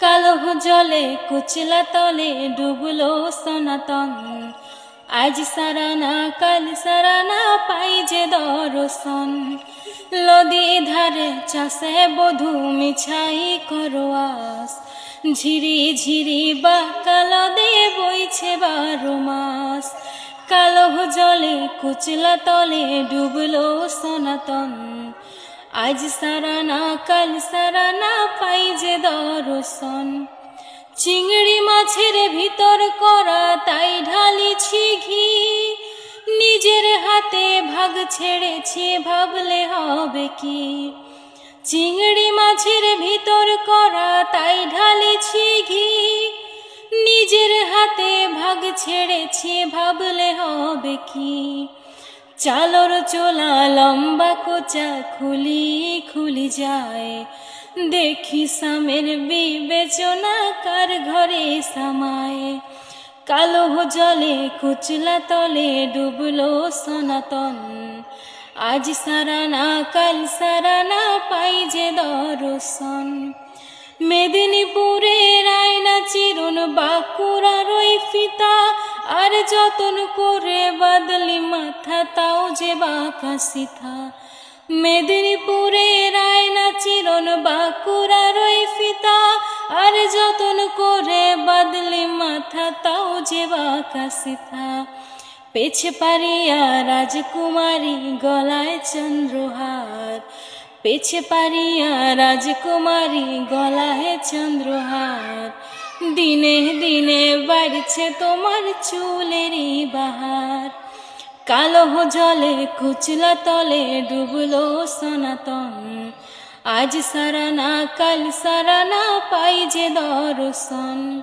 কালো জলে কুচলা তলে ডুবলো সনাতন। আজ সারানা কাল সারানা পাই যে দর্শন। নদী ধারে চাষে বধূ মিছাই করোয়াস। ঝিরি ঝিরি বা কালো দে বইছে 12 মাস। কালো জলে কুচলা তলে ডুবলো সনাতন। আজ সারানা কাল সারানা পাই যে দর্শন। চিংড়ি মাছের ভিতর করা তাই ঢালিছি ঘি। নিজের হাতে ভাগ ছেড়েছি ভাবলে হবে কি। চিংড়ি মাছের ভিতর করা তাই ঢালিছি ঘি। নিজের হাতে ভাগ ছেড়েছি ভাবলে হবে কি। চালর চোলা লম্বা কোচা খুলি খুলি যায়। দেখি সামের বিবেচনা কার ঘরে সামায়। কালো জলে কুচলা তলে ডুবলো সনাতন। আজ সারানা কাল সারানা পাই যে দর্শন। মেদিনীপুরের আয়না চিরুন বাঁকুড়ার ওই ফিতা। আর যতন করে বাদলি মাথা তাও যে বাঁকা সিথা। মেদিনীপুরের আয়না চিরুন বাঁকুড়ার ওই ফিতা। আর যতন করে বাদলি মাথা তাও যে বাঁকা সিথা। পেছে পারিয়া রাজকুমারী গলায় চন্দ্রহার। পেছে পারিয়া রাজকুমারী গলায় চন্দ্রহার। দিনে দিনে বাড়ছে তোমার চুলেরই বাহার। কালো জলে কুচলা তলে ডুবলো সনাতন। আজ সারানা কাল সারানা পাই যে দর্শন।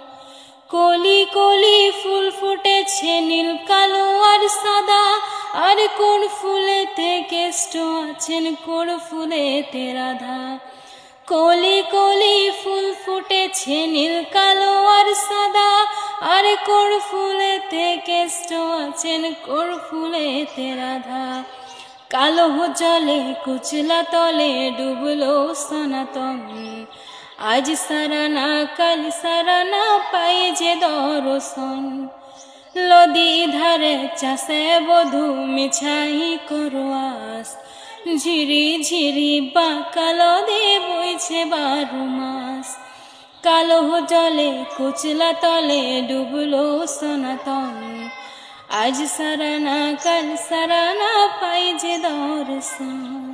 কলি কলি ফুল ফুটেছে নীল কালো আর সাদা। আর কোন ফুলেতে কেষ্ট আছেন কোন ফুলেতে রাধা। কলি কলি ফুল ফুটেছে নীল কালো আর সাদা। আর কোন ফুলেতে কেষ্ট আছেন কোন ফুলেতে রাধা। কালো জলে কুচলা তলে ডুবলো সনাতন। আজ সারানা কাল সারানা পাই যে দর্শন। নদী ধারে চাষে বধূ মিছাই করোয়াস। ঝিরি ঝিরি বা কালো দে বইছে 12 মাস। কালো জলে কুচলা তলে ডুবলো সনাতন। আজ সারানা কাল সারানা পাই যে দর্শন।